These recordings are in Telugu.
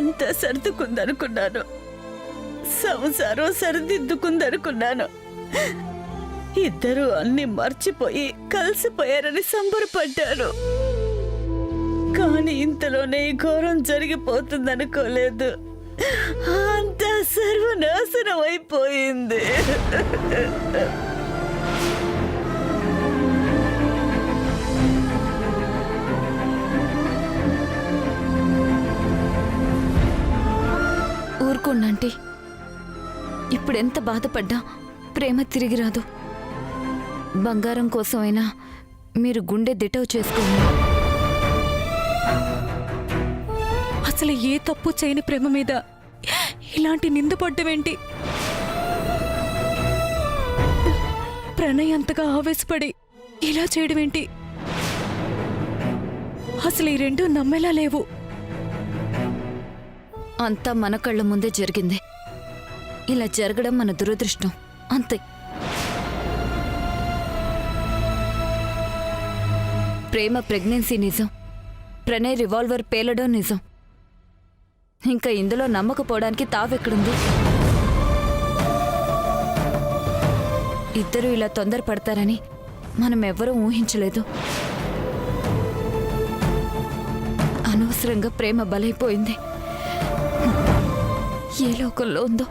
అంతా సర్దుకుందనుకున్నాను, సంసారం సరిదిద్దుకుందనుకున్నాను. ఇద్దరూ అన్ని మర్చిపోయి కలిసిపోయారని సంబరపడ్డాను. కానీ ఇంతలోనే ఈ ఘోరం జరిగిపోతుందనుకోలేదు. అంతా సర్వనాశనం అయిపోయింది. ఊరుకోండి. ఇప్పుడెంత బాధపడ్డా ప్రేమ తిరిగి రాదు. బంగారం కోసమైనా మీరు గుండె దిటవు చేసుకోండి. అసలు ఏ తప్పు చేయని ప్రేమ మీద ఇలాంటి నిందపడ్డమేంటి? ప్రణయ్ అంతగా ఆవేశపడి ఇలా చేయడమేంటి? అసలు ఈ రెండు నమ్మేలా లేవు. అంతా మన కళ్ళ ముందే జరిగింది. ఇలా జరగడం మన దురదృష్టం అంతే. ప్రేమ ప్రెగ్నెన్సీ నిజం, ప్రణయ్ రివాల్వర్ పేలడం నిజం. ఇంకా ఇందులో నమ్మకపోవడానికి తావెక్కడుంది? ఇద్దరూ ఇలా తొందరపడతారని మనం ఎవ్వరూ ఊహించలేదు. అనవసరంగా ప్రేమ బలైపోయింది. ఏ లోకంలో ఉందో.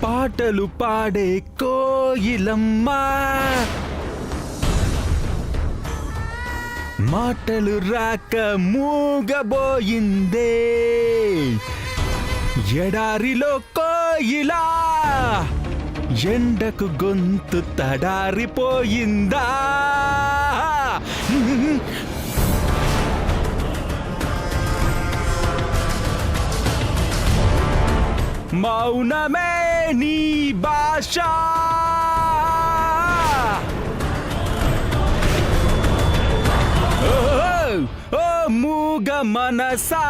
పాటలు పాడే కోయిలమ్మ, మాటలు రాక మూగబోయిందే. ఎడారిలో కోయిలా ఎండకు గొంతు తడారిపోయిందా? మౌనమే నీ భాష, ఓ మూగ మనసా.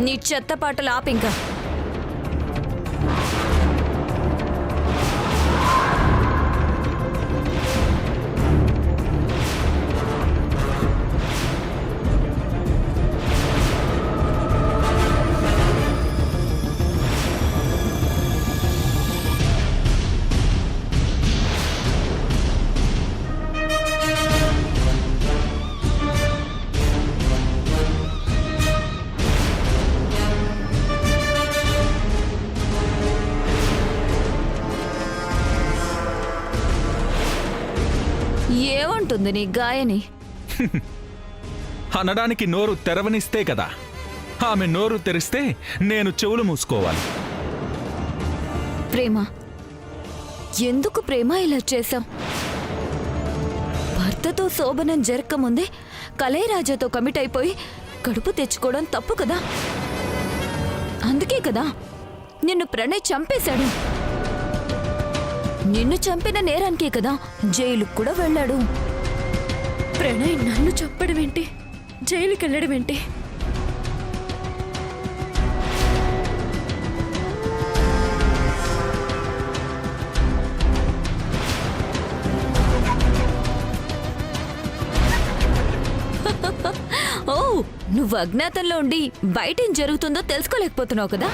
నీ చెత్త పాటలు ఆపింకా. ఏమంటుంది నీ గాయని? అనడానికి నోరు తెరవనిస్తే కదా. ఆమె నోరు తెరిస్తే నేను చెవులు మూసుకోవాలి. ప్రేమ, ఎందుకు ప్రేమ ఇలా చేశావు? భర్త భర్తతో శోభనం జరగకముందే కళయరాజాతో కమిట్ అయిపోయి కడుపు తెచ్చుకోవడం తప్పు కదా. అందుకే కదా నిన్ను ప్రణయ్ చంపేశాడు. నిన్ను చంపిన నేరానికే కదా జైలుకు కూడా వెళ్ళాడు. ప్రణయ్ నన్ను చంపడం ఏంటి, జైలుకి వెళ్ళడం ఏంటి? ఓ, నువ్వు అజ్ఞాతంలో ఉండి బయటేం జరుగుతుందో తెలుసుకోలేకపోతున్నావు కదా.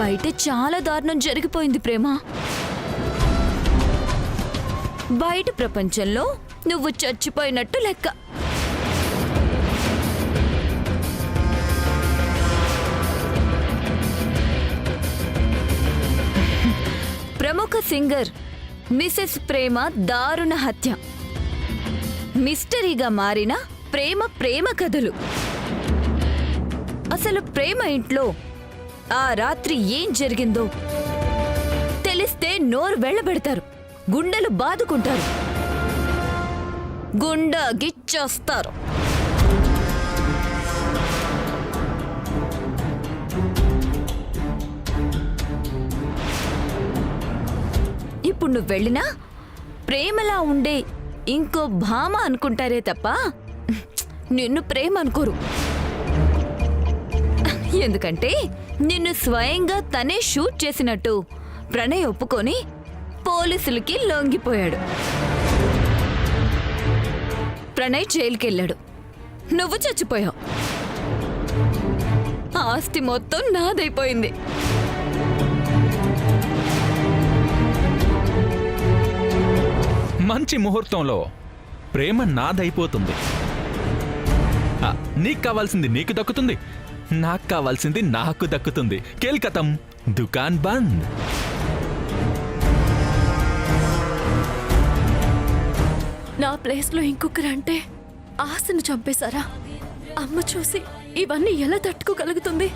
బయట చాలా దారుణం జరిగిపోయింది ప్రేమ. బయట ప్రపంచంలో నువ్వు చచ్చిపోయినట్టు లెక్క. ప్రముఖ సింగర్ మిసెస్ ప్రేమ దారుణ హత్య, మిస్టరీగా మారిన ప్రేమ ప్రేమ కథలు. అసలు ప్రేమ ఇంట్లో ఆ రాత్రి ఏం జరిగిందో తెలిస్తే నోరు వెళ్ళబెడతారు, గుండెలు బాదుకుంటారు, గుండె గిచ్చేస్తారు. ఇప్పుడు నువ్వు వెళ్ళినా ప్రేమలా ఉండే ఇంకో భామ అనుకుంటారే తప్ప నిన్ను ప్రేమ అనుకోరు. ఎందుకంటే నిన్ను స్వయంగా తనే షూట్ చేసినట్టు ప్రణయ్ ఒప్పుకొని పోలీసులకి లొంగిపోయాడు. ప్రణయ్ జైలుకెళ్ళాడు, నువ్వు చచ్చిపోయావు. ఆస్తి మొత్తం నాదైపోయింది. మంచి ముహూర్తంలో ప్రేమ నాదైపోతుంది. నీకు కావాల్సింది నీకు దక్కుతుంది, నాకు కావాల్సింది నాకు దక్కుతుంది. కేల్కతం, దుకాన్ బంద్. నా ప్లేస్లో ఇంకొకరంటే ఆశను చంపేశారా? అమ్మ చూసి ఇవన్నీ ఎలా తట్టుకోగలుగుతుంది?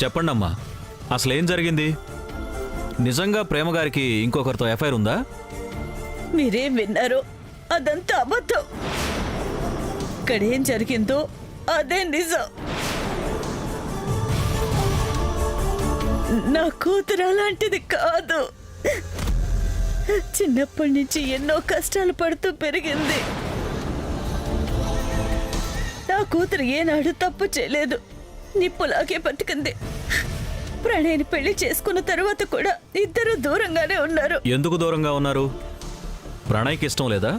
చెప్పండమ్మా, అసలేం జరిగింది? నిజంగా ప్రేమగారికి ఇంకొకరితో ఎఫ్ఐఆర్ ఉందా? మీరేం విన్నారో అదంతా అబద్ధం. ఇక్కడేం జరిగిందో అదే నిజం. నా కూతురు అలాంటిది కాదు. చిన్నప్పటి నుంచి ఎన్నో కష్టాలు పడుతూ పెరిగింది. నా కూతురు ఏనాడు తప్పు చేయలేదు, నిప్పులాగే బతికింది. ప్రణయ్ని పెళ్లి చేసుకున్న తర్వాత కూడా ఇద్దరు దూరంగానే ఉన్నారు. ఎందుకు దూరంగా ఉన్నారు? ప్రణయ్కి ఇష్టం లేదా?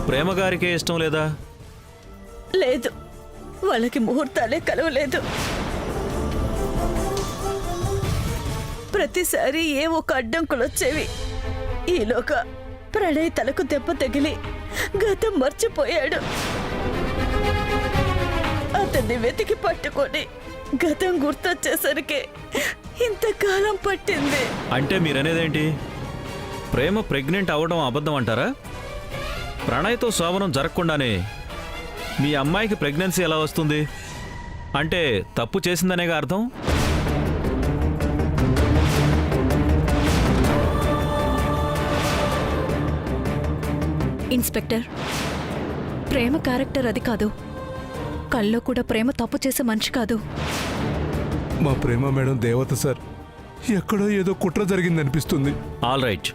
ప్రేమగారికే ఇష్టం లేదా? లేదు, వాళ్ళకి ముహూర్తాలే కలవలేదు. ప్రతిసారి ఏ ఒక అడ్డంకులు వచ్చేవి. ఈలోగా ప్రణయ్ తలకు దెబ్బ తగిలి గతం మర్చిపోయాడు. అతన్ని వెతికి పట్టుకొని గతం గుర్తొచ్చేసరికి ఇంతకాలం పట్టింది. అంటే మీరనేదేంటి? ప్రేమ ప్రెగ్నెంట్ అవడం అబద్ధం అంటారా? ప్రణయ్తో శోభనం జరగకుండానే మీ అమ్మాయికి ప్రెగ్నెన్సీ ఎలా వస్తుంది? అంటే తప్పు చేసిందనేగా అర్థం. ఇన్స్పెక్టర్, ప్రేమ క్యారెక్టర్ అది కాదు. కల్లో కూడా ప్రేమ తప్పు చేసే మనిషి కాదు. మా ప్రేమ మేడం దేవత సార్. ఎక్కడో ఏదో కుట్ర జరిగిందనిపిస్తుంది. ఆల్ రైట్,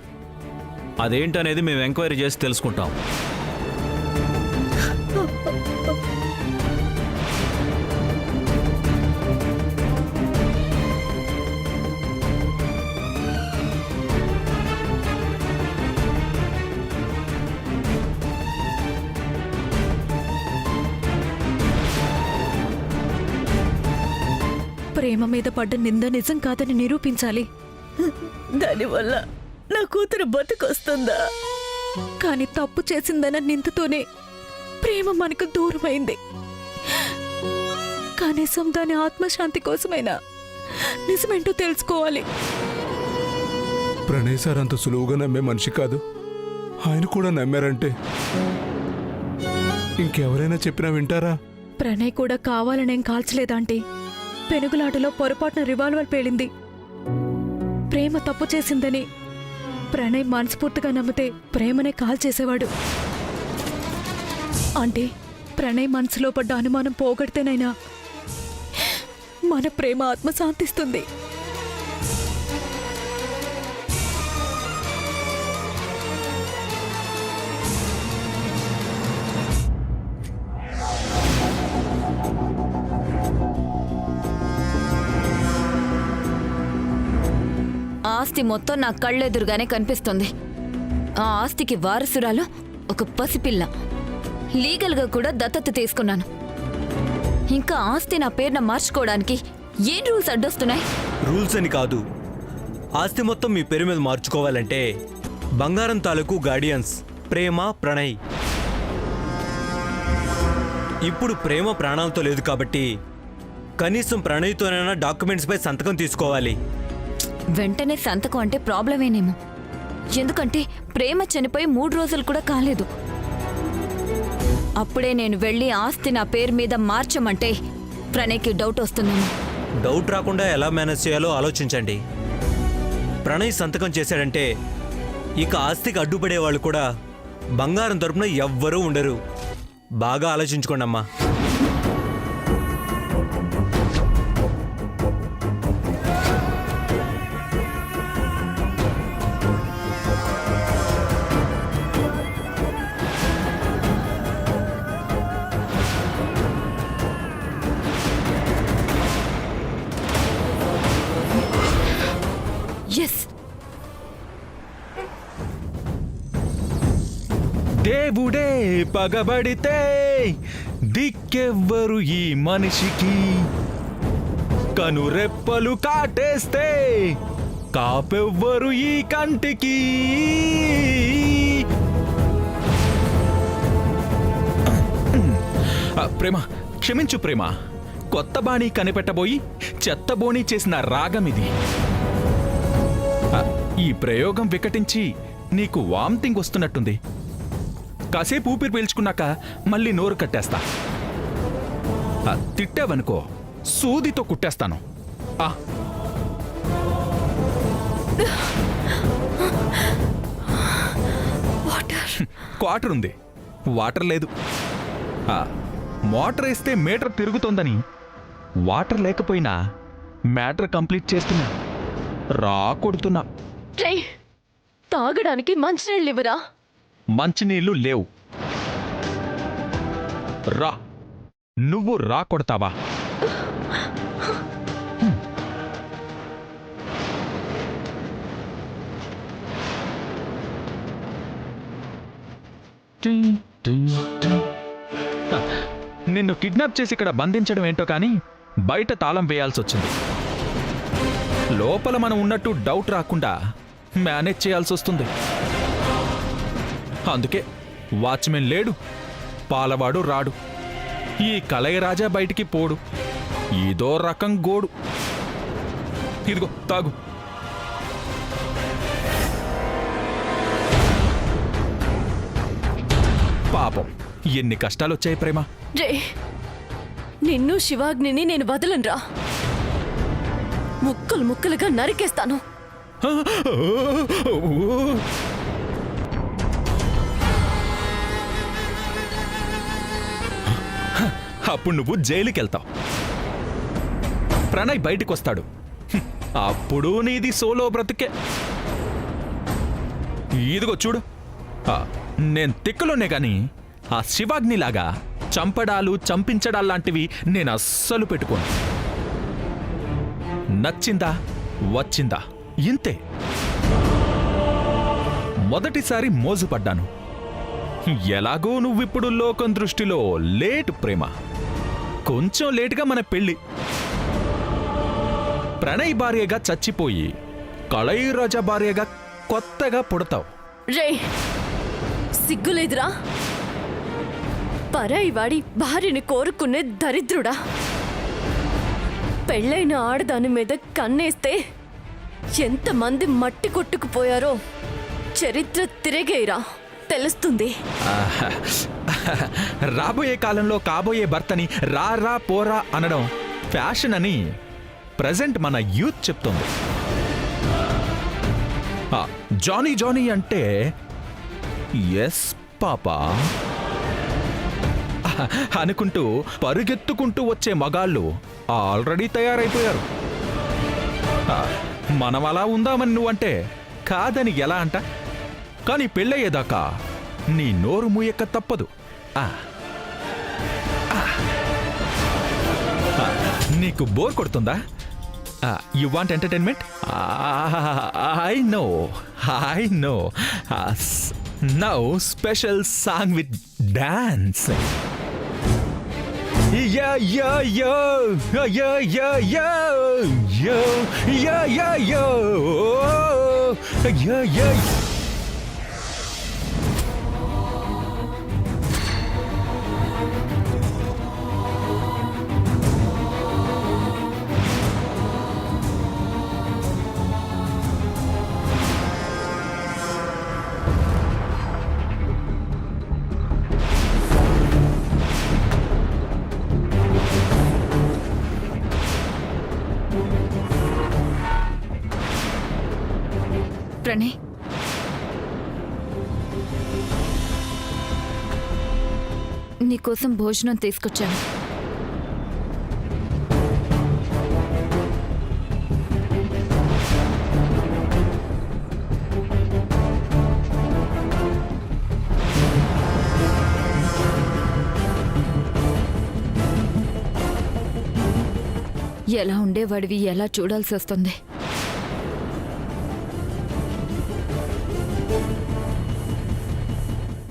అదేంటనేది మేము ఎంక్వైరీ చేసి తెలుసుకుంటాం. ప్రేమ మీద పడ్డ నింద నిజం కాదని నిరూపించాలి. దానివల్ల నా కూతురు బతుకొస్తుందా? కానీ తప్పు చేసిందన్న నిందతోనే ప్రేమ మనకు దూరమైంది. కనీసం దాని ఆత్మశాంతి కోసమైనా నిజమేంటో తెలుసుకోవాలి. ప్రణయ్ సార్ అంత సులువుగా నమ్మే మనిషి కాదు. ఆయన కూడా నమ్మారంటే ఇంకెవరైనా చెప్పినా వింటారా? ప్రణయ్ కూడా కావాలనేం కాల్చలేదాంటీ. పెనుగులాటలో పొరపాటున రివాల్వర్ పేలింది. ప్రేమ తప్పు చేసిందని ప్రణయ్ మనస్ఫూర్తిగా నమ్మితే ప్రేమనే కాల్చేసేవాడు. అంటే ప్రణయ్ మనసులో పడ్డ అనుమానం పోగొడితేనైనా మన ప్రేమ ఆత్మ శాంతిస్తుంది. ఆస్తి మొత్తం నా కళ్ళెదురుగానే కనిపిస్తుంది. ఆ ఆస్తికి వారసురాలు ఒక పసిపిల్ల. లీగల్గా కూడా దత్తత తీసుకున్నాను. ఇంకా ఆస్తి నా పేరున మార్చుకోవడానికి ఏం రూల్స్ అడ్డొస్తున్నాయి? రూల్స్ అని కాదు, ఆస్తి మొత్తం మీ పేరు మీద మార్చుకోవాలంటే బంగారం తాలూకు గార్డియన్స్ ప్రేమ, ప్రణయ్. ఇప్పుడు ప్రేమ ప్రాణాలతో లేదు కాబట్టి కనీసం ప్రణయ్తోనైనా డాక్యుమెంట్స్పై సంతకం తీసుకోవాలి. వెంటనే సంతకం అంటే ప్రాబ్లమేనేమో. ఎందుకంటే ప్రేమ చనిపోయి 3 రోజులు కూడా కాలేదు. అప్పుడే నేను వెళ్ళి ఆస్తి నా పేరు మీద మార్చమంటే ప్రణయ్కి డౌట్ వస్తుందేమో. డౌట్ రాకుండా ఎలా మేనేజ్ చేయాలో ఆలోచించండి. ప్రణయ్ సంతకం చేశాడంటే ఇక ఆస్తికి అడ్డుపడే వాళ్ళు కూడా బంగారం తరపున ఎవ్వరూ ఉండరు. బాగా ఆలోచించుకోండి అమ్మా. ఎస్, దేవుడే పగబడితే దిక్కెవ్వరు ఈ మనిషికి, కనురెప్పలు కాటేస్తే కాపెవ్వరు ఈ కంటికి. ప్రేమ, క్షమించు ప్రేమ. కొత్త బాణీ కనిపెట్టబోయి చెత్త బోణీ చేసిన రాగమిది. ఈ ప్రయోగం వికటించి నీకు వామిటింగ్ వస్తున్నట్టుంది. కాసేపు ఊపిరి పీల్చుకున్నాక మళ్ళీ నోరు కట్టేస్తా. తిట్టావనుకో సూదితో కుట్టేస్తాను. క్వార్టర్ ఉంది, వాటర్ లేదు. మోటార్ వేస్తే మీటర్ తిరుగుతోందని వాటర్ లేకపోయినా మ్యాటర్ కంప్లీట్ చేస్తున్నా. రా కొడుతున్నా. తాగడానికి మంచినీళ్ళు ఇవ్వరా? మంచినీళ్లు లేవు. రా, నువ్వు రా కొడతావా? నిన్ను కిడ్నాప్ చేసి ఇక్కడ బంధించడం ఏంటో కానీ బయట తాళం వేయాల్సి వచ్చింది. లోపల మనం ఉన్నట్టు డౌట్ రాకుండా మేనేజ్ చేయాల్సి వస్తుంది. అందుకే వాచ్మెన్ లేడు, పాలవాడు రాడు, ఈ కలయరాజా బయటికి పోడు. ఇదో రకం గోడు. ఇదిగో తాగు. పాపం ఎన్ని కష్టాలొచ్చాయి ప్రేమ. రే, నిన్ను శివాగ్నిని నేను వదలనురా. ముక్కలు ముక్కలుగా నరికేస్తాను. అప్పుడు నువ్వు జైలుకెళ్తావు. ప్రణయ్ బయటికొస్తాడు. అప్పుడు నీది సోలో బ్రతుకే. ఇదిగో చూడు, నేను తిక్కలోనే గాని ఆ శివాగ్నిలాగా చంపడాలు చంపించడాల్లాంటివి నేను అస్సలు పెట్టుకోను. నచ్చిందా వచ్చిందా ఇంతే. మొదటిసారి మోజుపడ్డాను. ఎలాగో నువ్విప్పుడు లోకం దృష్టిలో లేట్ ప్రేమ. కొంచెం లేటుగా మన పెళ్ళి. ప్రణయ్ భార్యగా చచ్చిపోయి కళయిరాజా భార్యగా కొత్తగా పుడతావు. రే, సిగ్గులేదురా? పరాయి వాడి భార్యని కోరుకునే దరిద్రుడా! పెళ్ళైన ఆడదాని మీద కన్నేస్తే ఎంతమంది మట్టి కొట్టుకుపోయారో చరిత్ర తిరిగేరా తెలుస్తుంది. రాబోయే కాలంలో కాబోయే భర్తని రా రా పోరా అనడం ఫ్యాషన్ అని ప్రజెంట్ మన యూత్ చెప్తోంది. జానీ జానీ అంటే ఎస్ పాపా అనుకుంటూ పరుగెత్తుకుంటూ వచ్చే మగాళ్ళు ఆల్రెడీ తయారైపోయారు. మనం అలా ఉందామని నువ్వంటే కాదని ఎలా అంట? కానీ పెళ్ళయ్యేదాకా నీ నోరు మూయక తప్పదు. నీకు బోర్ కొడుతుందా? You want entertainment? I know now special song with dance. Yeah, yeah, yo, yeah, yeah, yo, yo, yeah, yeah, yo, yeah, yeah. Pranay, నీకోసం భోజనం తీసుకొచ్చాను. ఎలా ఉండేవాడివి ఎలా చూడాల్సి వస్తుంది.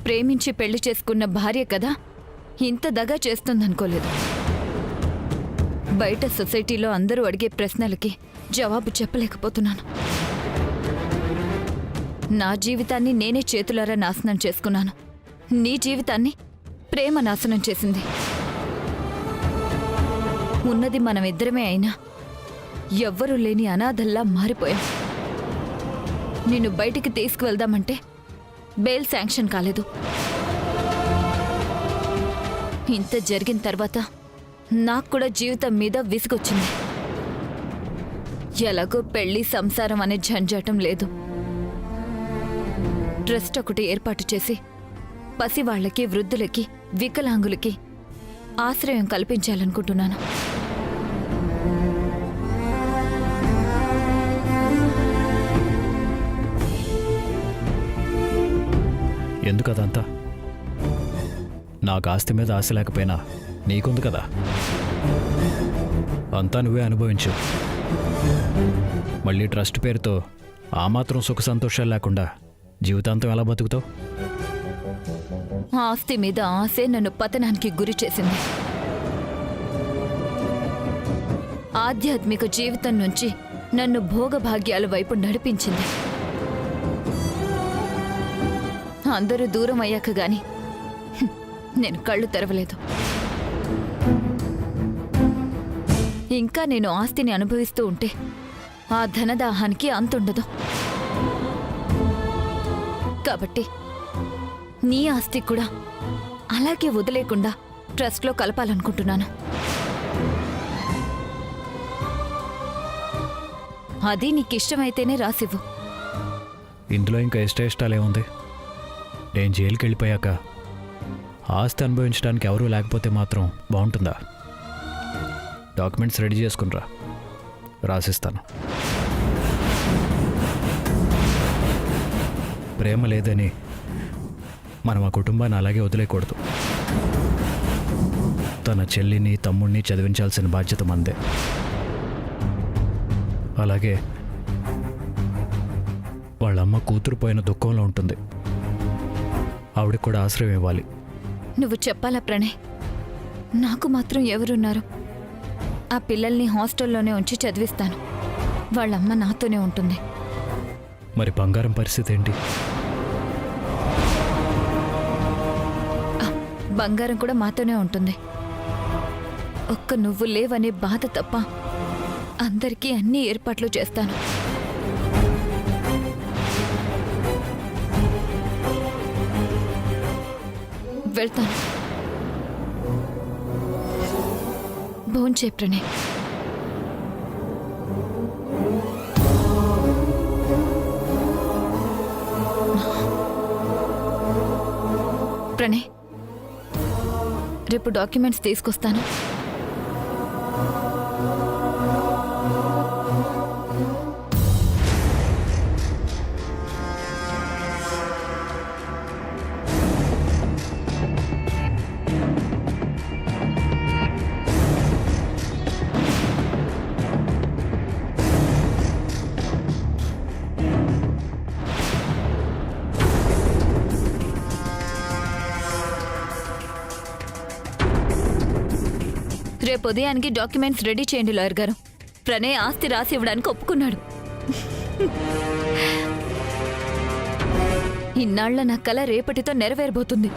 ప్రేమించి పెళ్లి చేసుకున్న భార్య కదా ఇంత దగా చేస్తుందనుకోలేదు. బయట సొసైటీలో అందరూ అడిగే ప్రశ్నలకి జవాబు చెప్పలేకపోతున్నాను. నా జీవితాన్ని నేనే చేతులారా నాశనం చేసుకున్నాను. నీ జీవితాన్ని ప్రేమ నాశనం చేసింది. ఉన్నది మనమిద్దరమే అయినా ఎవ్వరూ లేని అనాథల్లా మారిపోయాం. నిన్ను బయటికి తీసుకువెళ్దామంటే బెయిల్ శాంక్షన్ కాలేదు. ఇంత జరిగిన తర్వాత నాకు కూడా జీవితం మీద విసుగొచ్చింది. ఎలాగో పెళ్లి సంసారం అనే జంజాటం లేదు. ట్రస్ట్ ఒకటి ఏర్పాటు చేసి పసివాళ్లకి, వృద్ధులకి, వికలాంగులకి ఆశ్రయం కల్పించాలనుకుంటున్నాను. ఎందుకు అదంతా? నాకు ఆస్తి మీద ఆశ లేకపోయినా నీకుంది కదా, అంతా నువ్వే అనుభవించు. మళ్ళీ ట్రస్ట్ పేరుతో ఆ మాత్రం సుఖ సంతోషాలు లేకుండా జీవితాంతం ఎలా బతుకుతావు? ఆస్తి మీద ఆశే నన్ను పతనానికి గురి చేసింది. ఆధ్యాత్మిక జీవితం నుంచి నన్ను భోగభాగ్యాల వైపు నడిపించింది. అందరూ దూరం అయ్యాక గాని నేను కళ్ళు తెరవలేదు. ఇంకా నేను ఆస్తిని అనుభవిస్తూ ఉంటే ఆ ధనదాహానికి అంతుండదు. కాబట్టి నీ ఆస్తి కూడా అలాగే వదిలేకుండా ట్రస్ట్లో కలపాలనుకుంటున్నాను. అది నీకిష్టమైతేనే రాసివ్వు. ఇందులో ఇంకా ఇష్టాలేముంది? నేను జైలుకి వెళ్ళిపోయాక ఆస్తి అనుభవించడానికి ఎవరూ లేకపోతే మాత్రం బాగుంటుందా? డాక్యుమెంట్స్ రెడీ చేసుకునిరా, రాసిస్తాను. ప్రేమ లేదని మనం ఆ కుటుంబాన్ని అలాగే వదిలేయకూడదు. తన చెల్లిని, తమ్ముడిని చదివించాల్సిన బాధ్యత మందే. అలాగే వాళ్ళమ్మ కూతురు పోయిన దుఃఖంలో ఉంటుంది. ఆవిడకి కూడా ఆశ్రయం ఇవ్వాలి. నువ్వు చెప్పాలా ప్రణయ్? నాకు మాత్రం ఎవరున్నారు? ఆ పిల్లల్ని హాస్టల్లోనే ఉంచి చదివిస్తాను. వాళ్ళమ్మ నాతోనే ఉంటుంది. మరి బంగారం పరిస్థితి ఏంటి? బంగారం కూడా మాతోనే ఉంటుంది. ఒక్క నువ్వు లేవనే బాధ తప్ప అందరికీ అన్ని ఏర్పాట్లు చేస్తాను. వెళ్తాను. భోంచే ప్రణయ్. ప్రణయ్, రేపు డాక్యుమెంట్స్ తీసుకొస్తాను. రేపు ఉదయానికి డాక్యుమెంట్స్ రెడీ చేయండి లాయర్ గారు. ప్రణయ్ ఆస్తి రాసి ఇవ్వడానికి ఒప్పుకున్నాడు. ఇన్నాళ్ల నా కల రేపటితో నెరవేరబోతుంది.